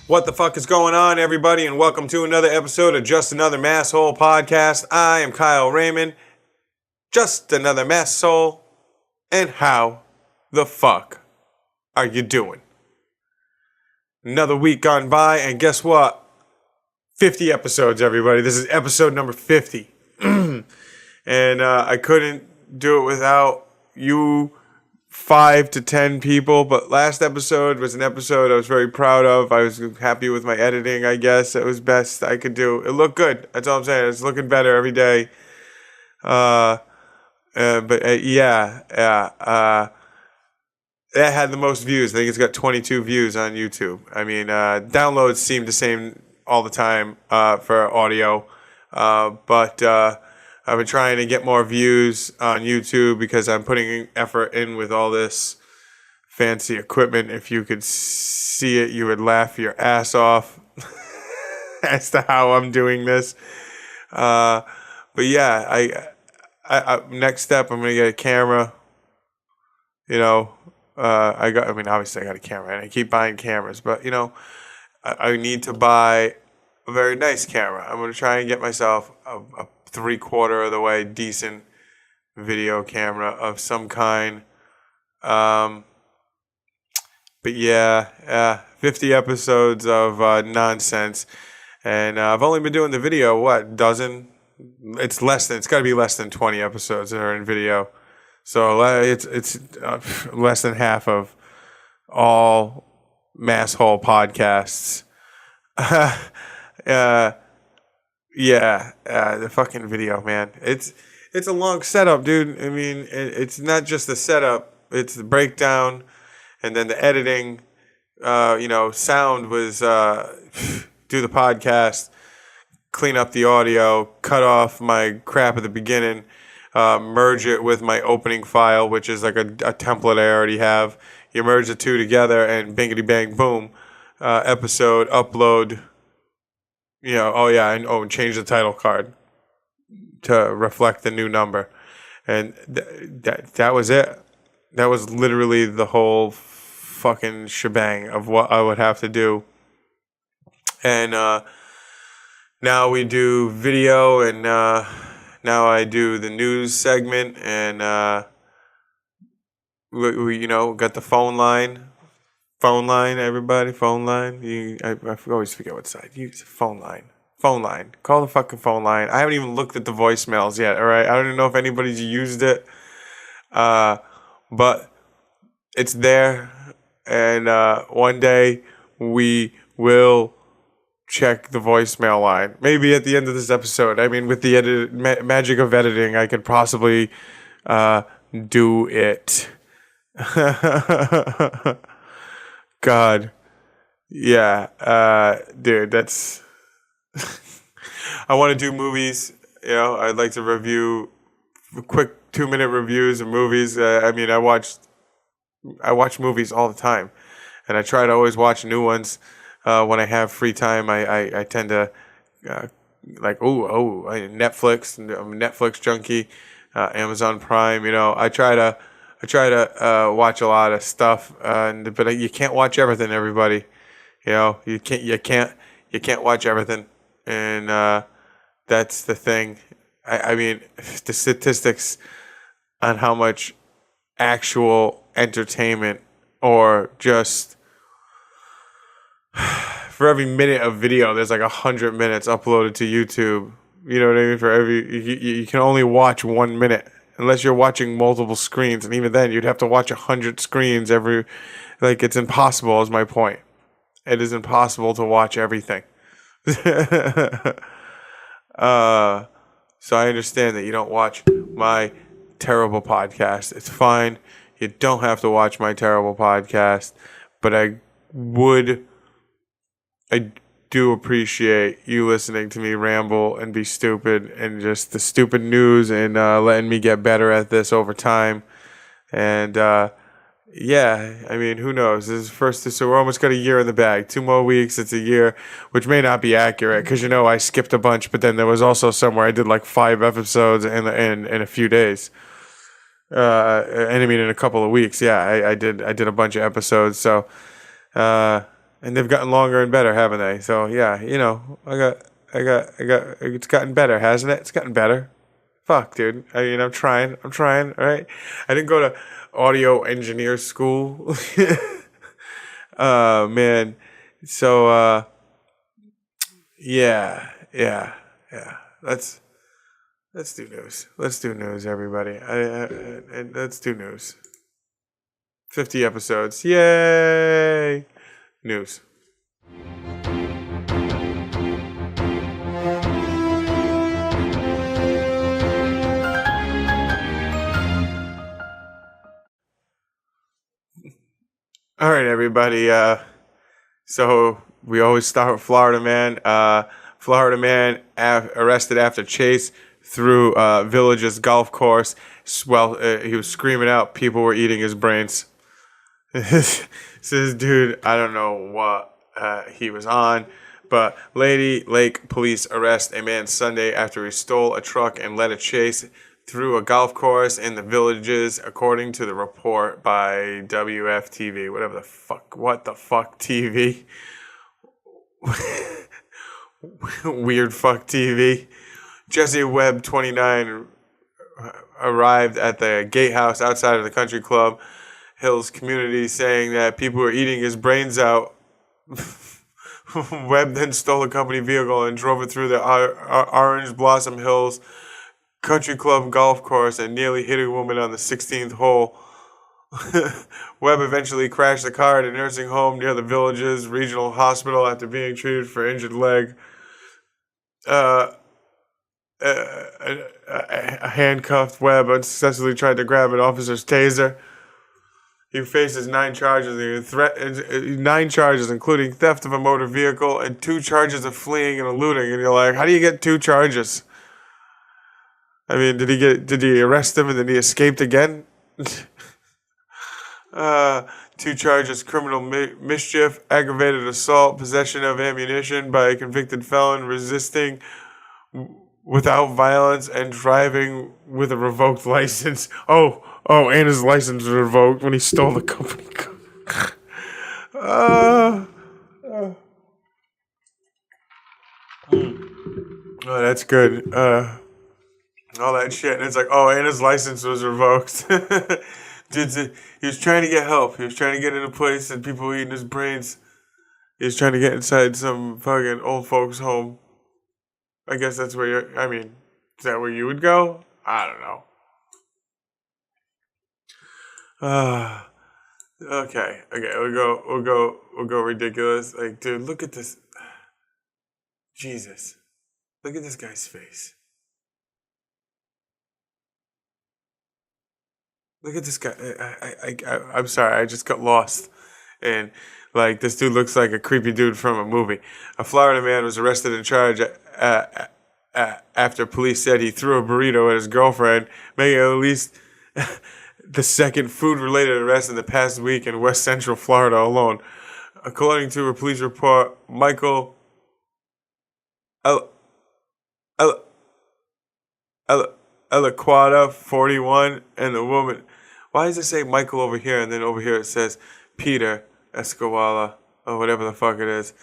What the fuck is going on, everybody, and welcome to another episode of Just Another Masshole Podcast. I am Kyle Raymond, just another masshole, and how the fuck are you doing? Another week gone by, and guess what? 50 episodes, everybody. This is episode number 50. And I couldn't do it without you 5 to 10 people, but last episode was an episode I was very proud of. I was happy with my editing, I guess. It was best I could do. It looked good. That's all I'm saying. It's looking better every day. That had the most views. I think it's got 22 views on YouTube. I mean, downloads seem the same all the time for audio, but I've been trying to get more views on YouTube because I'm putting effort in with all this fancy equipment. If you could see it, you would laugh your ass off as to how I'm doing this. But yeah, I next step, I'm gonna get a camera. You know, obviously I got a camera and I keep buying cameras, but you know, I need to buy a very nice camera. I'm gonna try and get myself a 3/4 of the way decent video camera of some kind. But yeah, 50 episodes of nonsense, and I've only been doing the video dozen? It's got to be less than 20 episodes that are in video. So it's less than half of all Masshole podcasts. The fucking video, man. It's a long setup, dude. I mean, it's not just the setup; it's the breakdown, and then the editing. Sound was do the podcast, clean up the audio, cut off my crap at the beginning, merge it with my opening file, which is like a template I already have. You merge the two together, and bingity bang boom, episode upload. And change the title card to reflect the new number. And that was it. That was literally the whole fucking shebang of what I would have to do. And now we do video, and now I do the news segment, and we got the phone line. Phone line, everybody. Phone line. I always forget what side. Use phone line. Phone line. Call the fucking phone line. I haven't even looked at the voicemails yet. All right. I don't even know if anybody's used it. But it's there, and one day we will check the voicemail line. Maybe at the end of this episode. I mean, with the magic of editing, I could possibly do it. God. Yeah. Dude, that's... I want to do movies. I'd like to review quick 2-minute reviews of movies. I watch movies all the time, and I try to always watch new ones. When I have free time, I tend to Netflix. I'm a Netflix junkie. Amazon Prime. I try to watch a lot of stuff, but you can't watch everything, everybody. You can't watch everything, and that's the thing. I mean, the statistics on how much actual entertainment, or just for every minute of video, there's like 100 minutes uploaded to YouTube. You know what I mean? For you can only watch 1 minute. Unless you're watching multiple screens, and even then, you'd have to watch 100 screens it's impossible, is my point. It is impossible to watch everything. So I understand that you don't watch my terrible podcast. It's fine. You don't have to watch my terrible podcast, but I do appreciate you listening to me ramble and be stupid, and just the stupid news, and letting me get better at this over time. And who knows? So we're almost got a year in the bag. 2 more weeks, it's a year, which may not be accurate because I skipped a bunch, but then there was also somewhere I did like 5 episodes in a few days. In a couple of weeks. Yeah, I did a bunch of episodes. So And they've gotten longer and better, haven't they? So yeah, it's gotten better, hasn't it? It's gotten better. Fuck, dude. I mean, I'm trying, all right? I didn't go to audio engineer school. Man. So, yeah. Let's do news. Let's do news, everybody. Let's do news. 50 episodes. Yay! News. All right, everybody. So we always start with Florida man. Florida man arrested after chase through Village's golf course. Well, he was screaming out. People were eating his brains. This dude, I don't know what he was on, but Lady Lake police arrest a man Sunday after he stole a truck and led a chase through a golf course in the Villages, according to the report by WFTV. What the fuck TV? Weird fuck TV. Jesse Webb, 29, arrived at the gatehouse outside of the country club Hills community, saying that people were eating his brains out. Webb then stole a company vehicle and drove it through the Orange Blossom Hills Country Club golf course and nearly hit a woman on the 16th hole. Webb eventually crashed the car at a nursing home near the Villages Regional Hospital after being treated for injured leg. A handcuffed Webb unsuccessfully tried to grab an officer's taser. He faces 9 charges, including theft of a motor vehicle and 2 charges of fleeing and eluding. And you're like, how do you get 2 charges? I mean, did he arrest him and then he escaped again? 2 charges: criminal mischief, aggravated assault, possession of ammunition by a convicted felon, resisting without violence, and driving with a revoked license. Oh, and his license was revoked when he stole the company car. Oh, that's good. All that shit, and it's like, and his license was revoked. He was trying to get help. He was trying to get in a place and people were eating his brains. He was trying to get inside some fucking old folks' home. I guess that's where is that where you would go? I don't know. Okay, we'll go ridiculous. Like, dude, look at this. Jesus. Look at this guy's face. Look at this guy. I'm sorry, I just got lost. And, like, this dude looks like a creepy dude from a movie. A Florida man was arrested and charged after police said he threw a burrito at his girlfriend, making at least the second food-related arrest in the past week in West Central Florida alone. According to a police report, Michael Elaquada, 41, and the woman. Why does it say Michael over here, and then over here it says Peter Escawala, or whatever the fuck it is.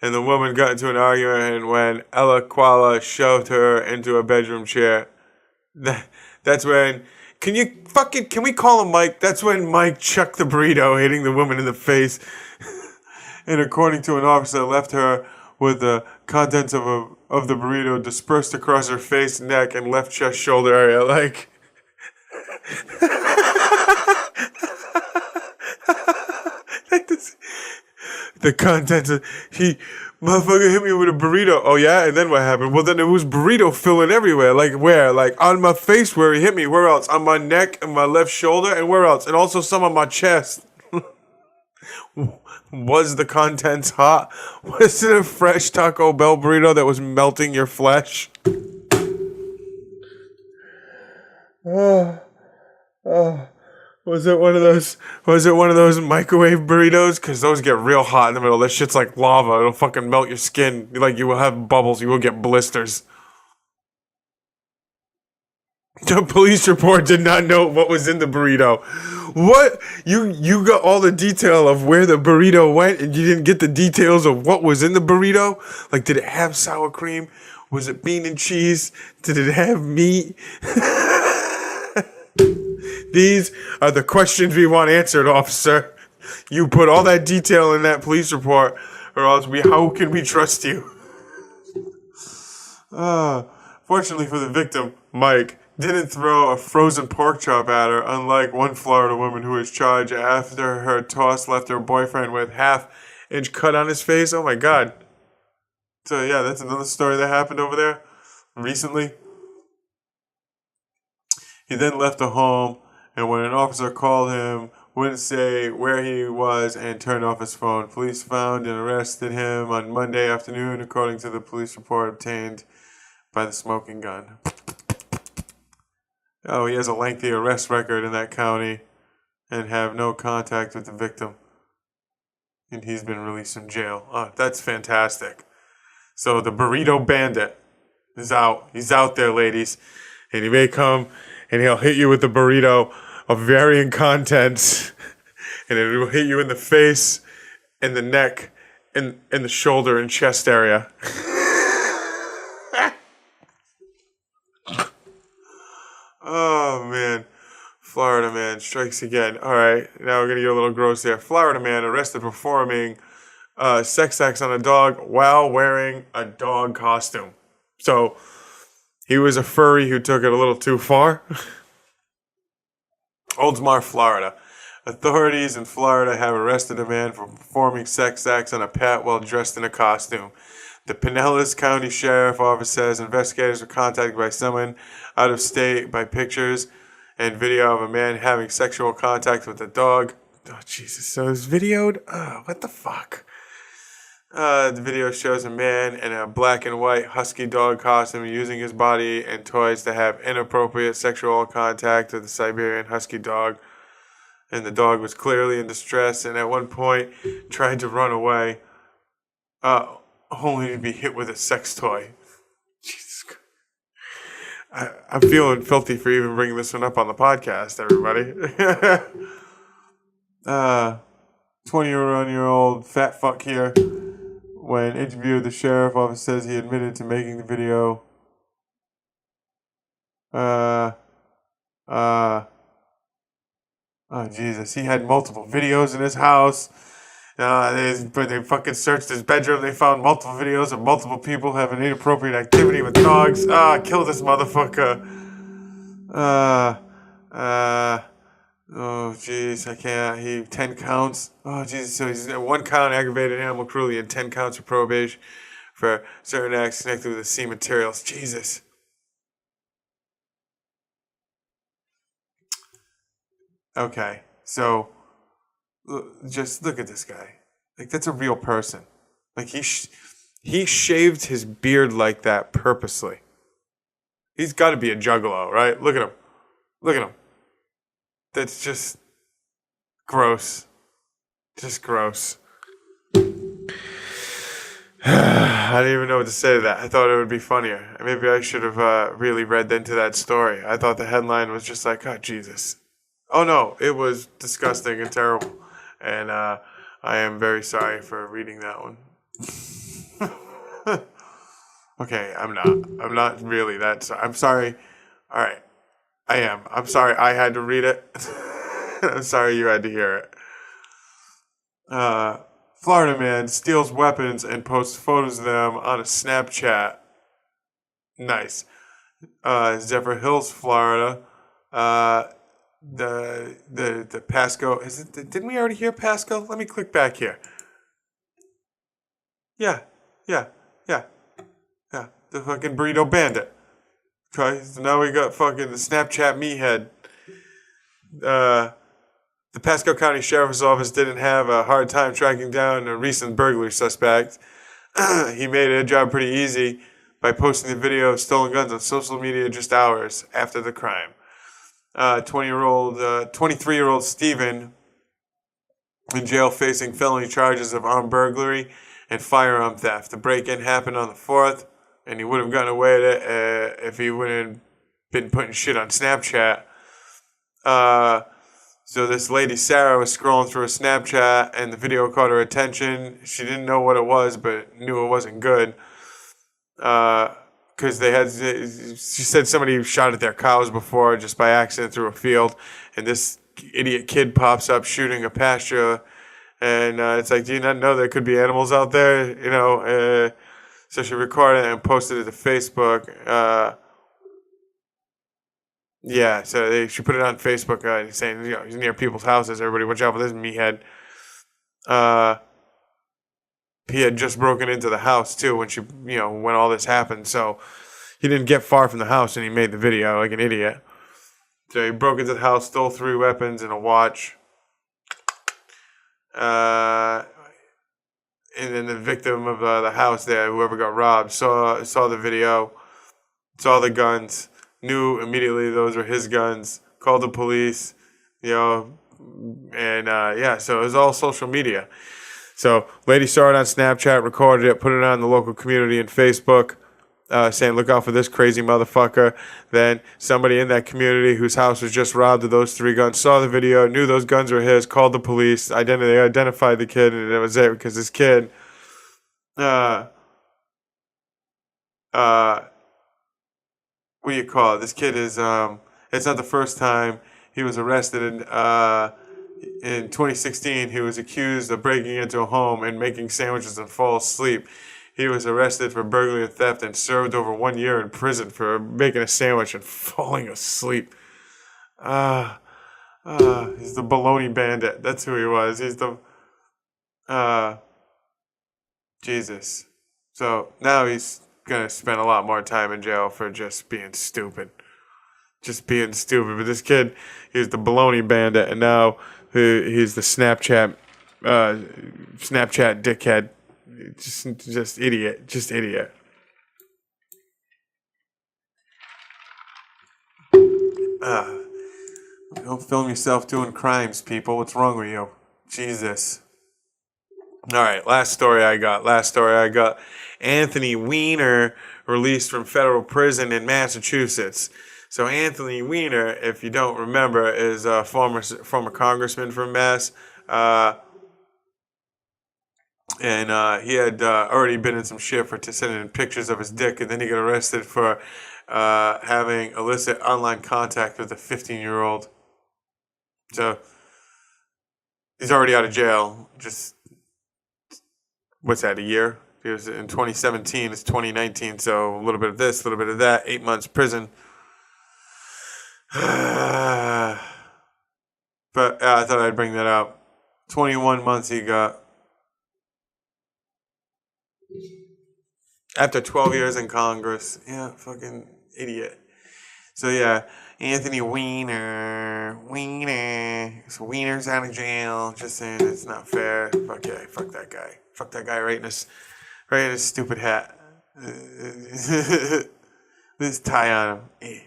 And the woman got into an argument when Elaquala shoved her into a bedroom chair. That's when... Can we call him Mike? That's when Mike chucked the burrito, hitting the woman in the face. And according to an officer, left her with the contents of the burrito dispersed across her face, neck, and left chest shoulder area. Like, like this, the contents of motherfucker hit me with a burrito. Oh yeah, and then what happened? Well, then it was burrito filling everywhere. Like where? Like on my face where he hit me. Where else? On my neck and my left shoulder, and where else? And also some on my chest. Was the contents hot? Was it a fresh Taco Bell burrito that was melting your flesh? Was it one of those microwave burritos? Because those get real hot in the middle. That shit's like lava. It'll fucking melt your skin. Like you will have bubbles. You will get blisters. The police report did not know what was in the burrito. What? You got all the detail of where the burrito went and you didn't get the details of what was in the burrito? Like, did it have sour cream? Was it bean and cheese? Did it have meat? These are the questions we want answered, officer. You put all that detail in that police report, or else how can we trust you? Fortunately for the victim, Mike didn't throw a frozen pork chop at her, unlike one Florida woman who was charged after her toss left her boyfriend with half-inch cut on his face. Oh my God. So yeah, that's another story that happened over there recently. He then left the home, and when an officer called him, wouldn't say where he was and turned off his phone. Police found and arrested him on Monday afternoon, according to the police report obtained by the smoking gun. Oh, he has a lengthy arrest record in that county and have no contact with the victim. And he's been released from jail. Oh, that's fantastic. So the burrito bandit is out. He's out there, ladies. And he may come and he'll hit you with the burrito of varying contents. And it will hit you in the face, in the neck, in the shoulder and chest area. Oh, man. Florida man strikes again. All right, now we're going to get a little gross there. Florida man arrested performing sex acts on a dog while wearing a dog costume. So he was a furry who took it a little too far. Oldsmar, Florida. Authorities in Florida have arrested a man for performing sex acts on a pet while dressed in a costume. The Pinellas County Sheriff Office says investigators were contacted by someone out of state by pictures and video of a man having sexual contact with a dog. Oh, Jesus. So it's videoed? Oh, what the fuck? The video shows a man in a black and white husky dog costume using his body and toys to have inappropriate sexual contact with the Siberian husky dog. And the dog was clearly in distress and at one point tried to run away, only to be hit with a sex toy. Jesus Christ. I'm feeling filthy for even bringing this one up on the podcast, everybody. 21-year-old fat fuck here, when interviewed, the sheriff office says he admitted to making the video. Oh, Jesus. He had multiple videos in his house. They fucking searched his bedroom. They found multiple videos of multiple people having inappropriate activity with dogs. Kill this motherfucker. Oh, jeez, I can't. 10 counts. Oh, Jesus. So he's 1 count aggravated animal cruelty and 10 counts of probation for certain acts connected with the scene materials. Jesus. Okay, so just look at this guy. Like, that's a real person. Like, he shaved his beard like that purposely. He's got to be a juggalo, right? Look at him. Look at him. That's just gross. Just gross. I didn't even know what to say to that. I thought it would be funnier. Maybe I should have really read into that story. I thought the headline was just like, oh, Jesus. Oh, no, it was disgusting and terrible. And I am very sorry for reading that one. Okay, I'm not really that sorry. I'm sorry. All right, I am. I'm sorry I had to read it. I'm sorry you had to hear it. Florida man steals weapons and posts photos of them on a Snapchat. Nice. Zephyr Hills, Florida. The Pasco, didn't we already hear Pasco? Let me click back here. Yeah. The fucking burrito bandit. Okay, so now we got fucking the Snapchat meathead. The Pasco County Sheriff's Office didn't have a hard time tracking down a recent burglary suspect. He made a job pretty easy by posting the video of stolen guns on social media just hours after the crime. 23-year-old Steven in jail facing felony charges of armed burglary and firearm theft. The break-in happened on the 4th, and he would have gotten away with it if he wouldn't been putting shit on Snapchat. So this lady, Sarah, was scrolling through her Snapchat, and the video caught her attention. She didn't know what it was, but knew it wasn't good. Because she said somebody shot at their cows before just by accident through a field, and this idiot kid pops up shooting a pasture, and it's like, do you not know there could be animals out there? You know, so she recorded it and posted it to Facebook. Yeah, so she put it on Facebook saying, you know, he's near people's houses. Everybody watch out for this meathead. He had just broken into the house, too, when all this happened. So he didn't get far from the house, and he made the video like an idiot. So he broke into the house, stole 3 weapons and a watch. And then the victim of the house there, whoever got robbed, saw the video, saw the guns, knew immediately those were his guns, called the police, you know, and so it was all social media. So lady saw it on Snapchat, recorded it, put it on the local community and Facebook, saying, look out for this crazy motherfucker. Then somebody in that community whose house was just robbed of those 3 guns saw the video, knew those guns were his, called the police, they identified the kid, and that was it, because this kid, what do you call it? This kid is, it's not the first time he was arrested. In 2016, he was accused of breaking into a home and making sandwiches and fall asleep. He was arrested for burglary and theft and served over 1 year in prison for making a sandwich and falling asleep. He's the baloney bandit. That's who he was. He's the, Jesus. So now he's going to spend a lot more time in jail for just being stupid. But this kid, he's the baloney bandit, and now he's the Snapchat dickhead. Just idiot. Don't film yourself doing crimes, people. What's wrong with you? Jesus. All right, last story I got. Anthony Weiner released from federal prison in Massachusetts. So Anthony Weiner, if you don't remember, is a former congressman from Mass. And he had already been in some shit for sending pictures of his dick, and then he got arrested for having illicit online contact with a 15-year-old. So he's already out of jail. Just, what's that, a year? He was in 2017, it's 2019, so a little bit of this, a little bit of that, 8 months prison. But I thought I'd bring that up. 21 months he got. After 12 years in Congress. Yeah, fucking idiot. So yeah, Anthony Weiner. So Weiner's out of jail. Just saying it's not fair. Fuck that guy. Fuck that guy right in his stupid hat. This tie on him.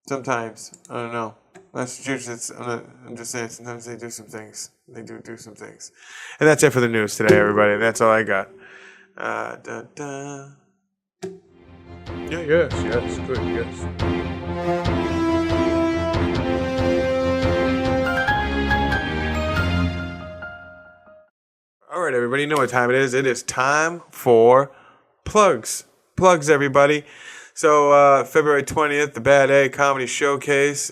Sometimes, I don't know. Massachusetts, I'm just saying, sometimes they do some things. They do some things. And that's it for the news today, everybody. That's all I got. Yes, good, yes. All right, everybody, you know what time it is. It is time for plugs. Plugs, everybody. So, February 20th, the Bad A Comedy Showcase,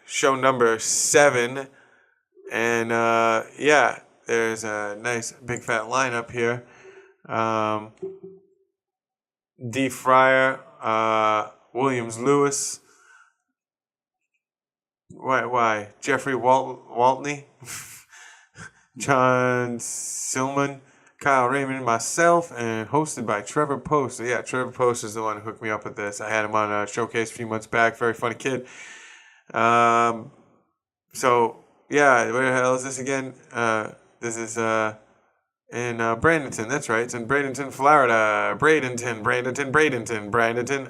show number 7. And, there's a nice big fat lineup here. D. Fryer, Williams Lewis. Why? Jeffrey Waltney, John Silman, Kyle Raymond, myself, and hosted by Trevor Post. So yeah, Trevor Post is the one who hooked me up with this. I had him on a showcase a few months back. Very funny kid. So yeah, where the hell is this again? This is in Bradenton. That's right. It's in Bradenton, Florida. Bradenton.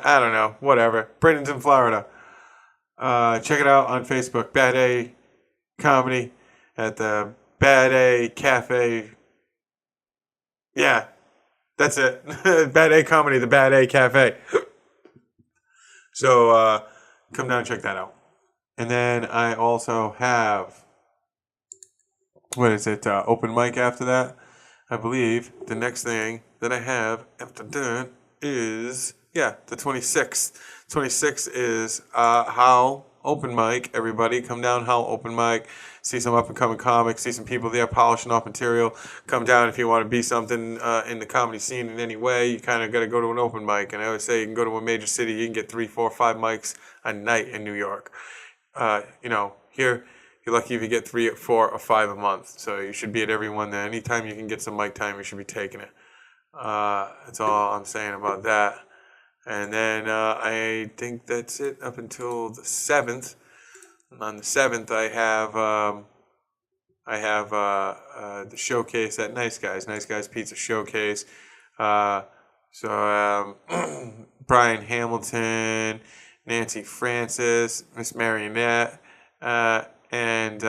I don't know. Whatever. Bradenton, Florida. Check it out on Facebook. Bad A Comedy at the Bad A Cafe. Yeah, That's it. Bad A Comedy, the Bad A Cafe. So come down and check that out. And then I also have, what is it, open mic after that? I believe the next thing that I have after that is, the 26th. 26th is How Open Mic. Everybody come down, How Open Mic. See some up-and-coming comics. See some people there polishing off material. Come down if you want to be something in the comedy scene in any way. You kind of got to go to an open mic. And I always say you can go to a major city. You can get 3, 4, 5 mics a night in New York. Here you're lucky if you get 3, 4, or 5 a month. So you should be at every one there. Anytime you can get some mic time, you should be taking it. That's all I'm saying about that. And then I think that's it up until the 7th. On the 7th, I have the showcase at Nice Guys Pizza Showcase. Brian Hamilton, Nancy Francis, Miss Marionette, and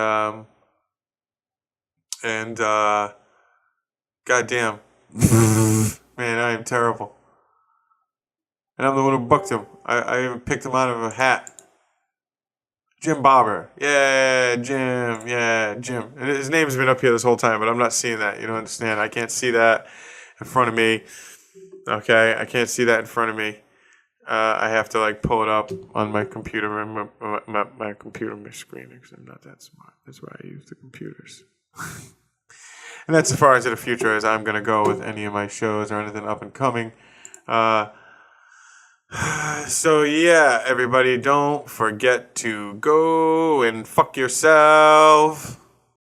goddamn, man, I am terrible. And I'm the one who booked him. I even picked him out of a hat. Jim Barber. Yeah, Jim. And his name's been up here this whole time, but I'm not seeing that. You don't understand. I can't see that in front of me. Okay? I can't see that in front of me. I have to, pull it up on my computer, my computer, my screen, because I'm not that smart. That's why I use the computers. And that's as far into the future as I'm going to go with any of my shows or anything up and coming. So everybody, don't forget to go and fuck yourself.